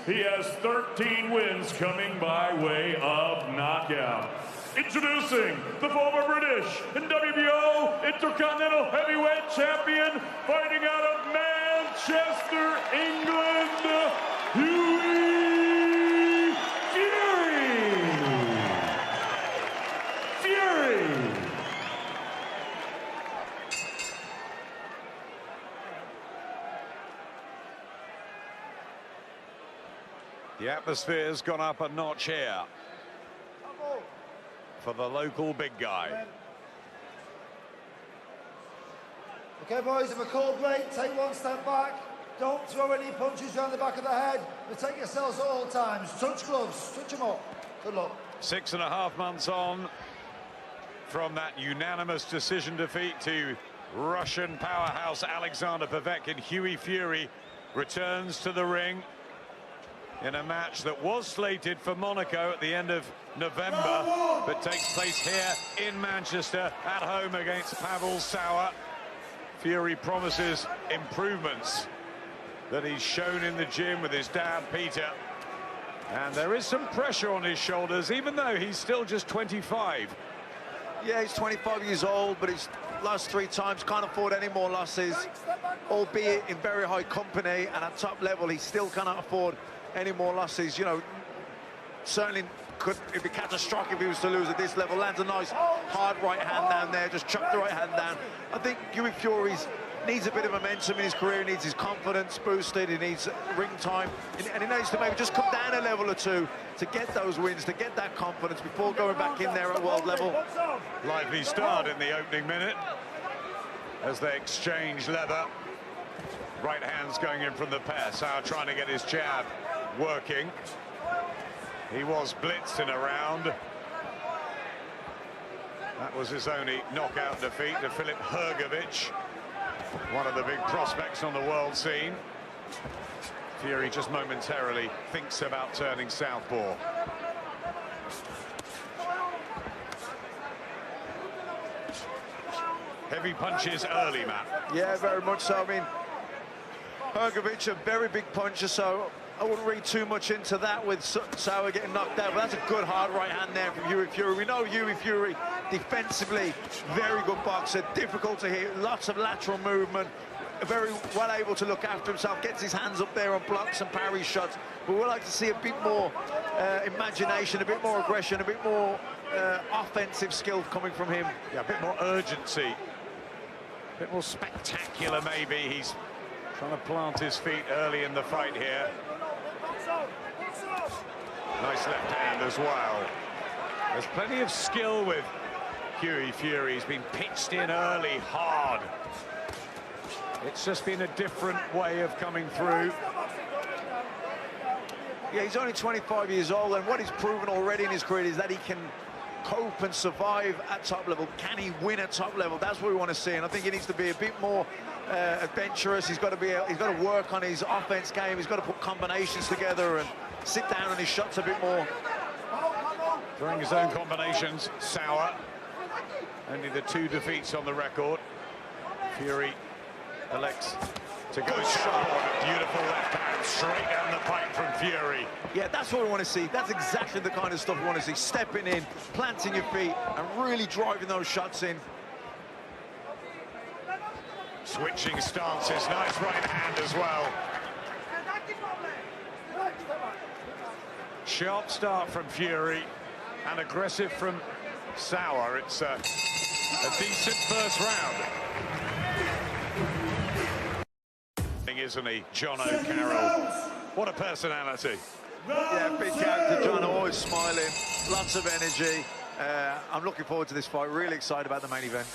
He has 13 wins coming by way of knockout. Introducing the former British and WBO Intercontinental Heavyweight Champion, fighting out of Manchester, England, Hughie Fury. The atmosphere's gone up a notch here for the local big guy. Okay, boys, if a cold break, take one step back. Don't throw any punches around the back of the head. Protect yourselves at all times. Touch gloves, touch them up. Good luck. 6.5 months on from that unanimous decision defeat to Russian powerhouse Alexander Povetkin, Hughie Fury returns to the ring in a match that was slated for Monaco at the end of November, but takes place here in Manchester at home against Pavel Sour. Fury promises improvements that he's shown in the gym with his dad, Peter. And there is some pressure on his shoulders, even though he's still just 25. Yeah, he's 25 years old, but he's lost 3 times, can't afford any more losses, albeit in very high company, and at top level, he still cannot afford any more losses. You know, certainly it'd be catastrophic if he was to lose at this level. Lands a nice hard right hand down there, just chucked the right hand down. I think Hughie Fury needs a bit of momentum in his career. He needs his confidence boosted, he needs ring time, and he needs to maybe just come down a level or two to get those wins, to get that confidence before going back in there at world level. Lively start in the opening minute as they exchange leather. Right hand's going in from the pair. Sour trying to get his jab working. He was blitzed in a round. That was his only knockout defeat to Filip Hrgović, one of the big prospects on the world scene. Fury just momentarily thinks about turning southpaw. Heavy punches early, Matt. Yeah, very much so. I mean, Hrgović, a very big puncher, so I wouldn't read too much into that with Sour getting knocked out, but that's a good hard right hand there from Hughie Fury. We know Hughie Fury, defensively, very good boxer, difficult to hit, lots of lateral movement, very well able to look after himself, gets his hands up there on blocks and parry shots, but we'd like to see a bit more imagination, a bit more aggression, a bit more offensive skill coming from him. Yeah, a bit more urgency, a bit more spectacular maybe. He's trying to plant his feet early in the fight here. Nice left hand as well. There's plenty of skill with Hughie Fury. He's been pitched in early, hard. It's just been a different way of coming through. Yeah, he's only 25 years old, and what he's proven already in his career is that he can cope and survive at top level. Can he win at top level? That's what we want to see, and I think he needs to be a bit more adventurous. He's got to work on his offense game. He's got to put combinations together and sit down on his shots a bit more. Throwing his own combinations, Sour. Only the 2 defeats on the record. Fury elects to go sharp on a beautiful left hand, straight down the pipe from Fury. Yeah, that's what we want to see. That's exactly the kind of stuff we want to see. Stepping in, planting your feet, and really driving those shots in. Switching stances, nice right hand as well. Sharp start from Fury and aggressive from Sour. It's a decent first round. Isn't he, John O'Carroll? What a personality. Yeah, big character, John, always smiling, lots of energy. I'm looking forward to this fight, really excited about the main event.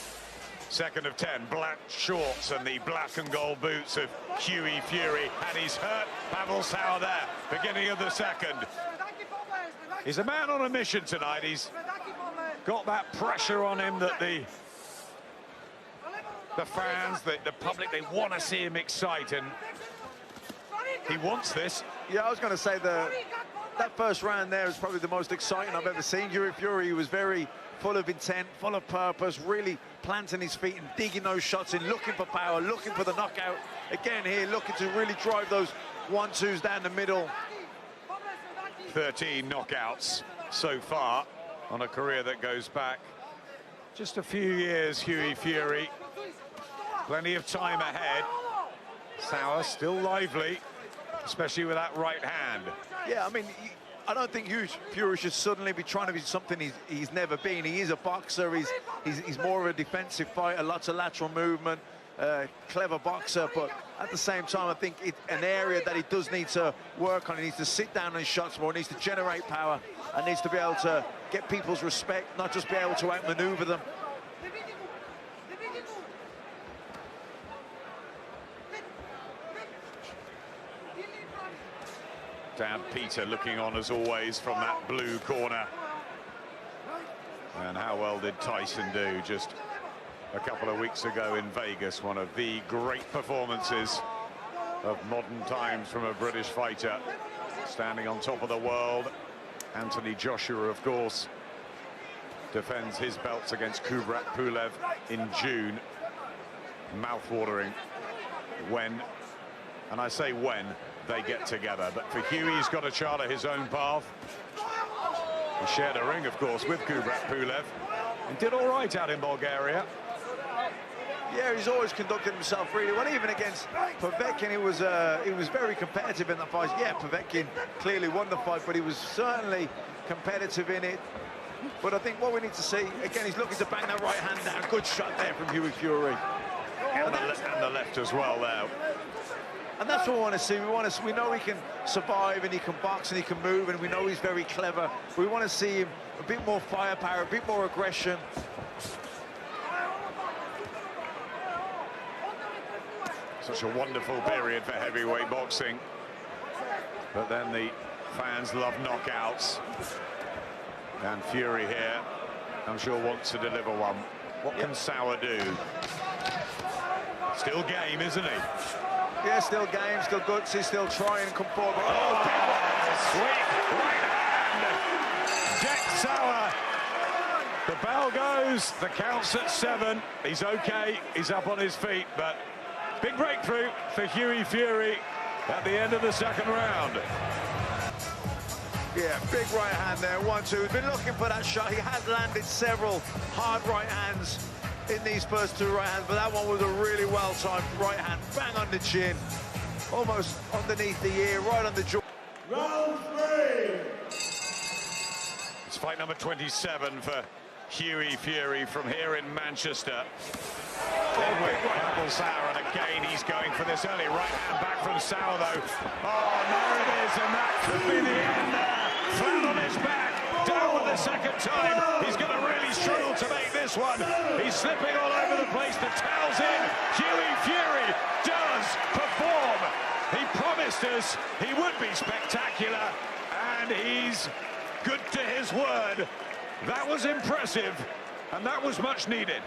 Second of 10, black shorts and the black and gold boots of Hughie Fury, and he's hurt Pavel Sour there, beginning of the second. He's a man on a mission tonight. He's got that pressure on him that the fans, the public, they want to see him excite, and he wants this. Yeah, I was going to say that first round there is probably the most exciting I've ever seen. Hughie Fury was very full of intent, full of purpose, really planting his feet and digging those shots in, looking for power, looking for the knockout. Again here, looking to really drive those 1-2s down the middle. 13 knockouts so far on a career that goes back just a few years. Hughie Fury, plenty of time ahead. Sour still lively, especially with that right hand. Yeah, I mean, I don't think Hughie Fury should suddenly be trying to be something he's never been. He is a boxer. He's more of a defensive fighter, lots of lateral movement, clever boxer. But at the same time, I think it's an area that he does need to work on. He needs to sit down on his shots more. He needs to generate power and needs to be able to get people's respect, not just be able to outmaneuver them. Dan Peter looking on as always from that blue corner. And how well did Tyson do just a couple of weeks ago in Vegas? One of the great performances of modern times from a British fighter. Standing on top of the world. Anthony Joshua, of course, defends his belts against Kubrat Pulev in June. Mouth-watering when, and I say when, they get together. But for Hughie, he's got to charter his own path. He shared a ring, of course, with Kubrat Pulev and did all right out in Bulgaria. Yeah, he's always conducted himself really well. Even against Povetkin, he was very competitive in the fight. Yeah, Povetkin clearly won the fight, but he was certainly competitive in it. But I think what we need to see, again, he's looking to bang that right hand down. Good shot there from Hughie Fury. And the left as well there. And that's what we want to see. We know he can survive and he can box and he can move, and we know he's very clever. We want to see him a bit more firepower, a bit more aggression. Such a wonderful period for heavyweight boxing. But then the fans love knockouts. And Fury here, I'm sure, wants to deliver one. What can Sour do? Still game, isn't he? Yeah, still game, still gutsy, still trying to come forward. Oh, sweet right hand. Jack Sour. The bell goes, the count's at 7. He's okay, he's up on his feet, but big breakthrough for Hughie Fury at the end of the second round. Yeah, big right hand there, 1-2. He's been looking for that shot. He has landed several hard right hands in these first 2 right hands, but that one was a really well-timed right hand, bang on the chin, almost underneath the ear, right on the jaw. Round 3. It's fight number 27 for Hughie Fury from here in Manchester. Then with Pavel Sour, and again he's going for this early right hand back from Sour though. Oh, there it is, and that could be the end there. Flat on his back, down for the second time. He's going to really struggle to make this one. He's slipping all over the place. The towel's in. Hughie Fury does perform. He promised us he would be spectacular, and he's good to his word. That was impressive, and that was much needed.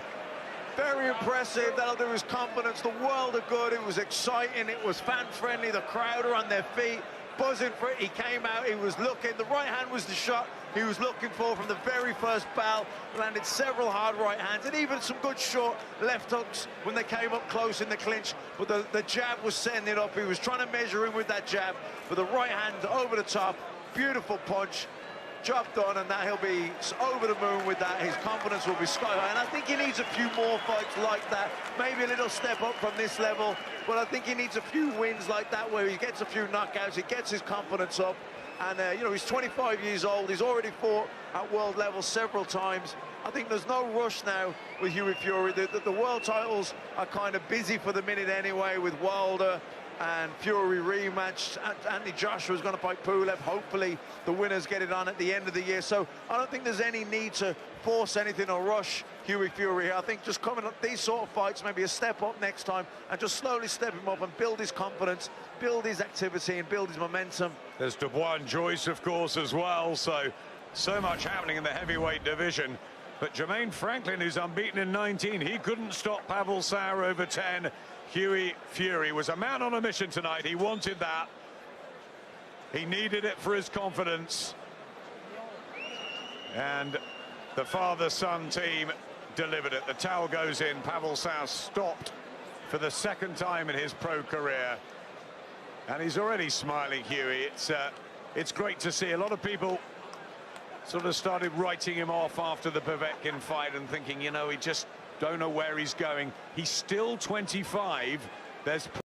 Very impressive. That'll do his confidence the world of good. It was exciting. It was fan-friendly. The crowd are on their feet, buzzing for it. He came out. He was looking. The right hand was the shot he was looking for from the very first bell. Landed several hard right hands and even some good short left hooks when they came up close in the clinch. But the jab was setting it up. He was trying to measure in with that jab. But the right hand over the top. Beautiful punch. Job done, and that he'll be over the moon with that. His confidence will be sky high, and I think he needs a few more fights like that. Maybe a little step up from this level, but I think he needs a few wins like that where he gets a few knockouts, he gets his confidence up. And you know, he's 25 years old. He's already fought at world level several times. I think there's no rush now with Hughie Fury. The world titles are kind of busy for the minute anyway, with Wilder and Fury rematch. Anthony Joshua's going to fight Pulev. Hopefully the winners get it on at the end of the year. So I don't think there's any need to force anything or rush Hughie Fury. I think just coming up these sort of fights, maybe a step up next time, and just slowly step him up and build his confidence, build his activity and build his momentum. There's Dubois and Joyce, of course, as well. So much happening in the heavyweight division. But Jermaine Franklin, who's unbeaten in 19, he couldn't stop Pavel Sour over 10. Hughie Fury was a man on a mission tonight. He wanted that. He needed it for his confidence. And the father-son team delivered it. The towel goes in. Pavel Sour stopped for the second time in his pro career. And he's already smiling, Hughie. it's great to see. A lot of people sort of started writing him off after the Povetkin fight and thinking, you know, he just don't know where he's going. He's still 25. There's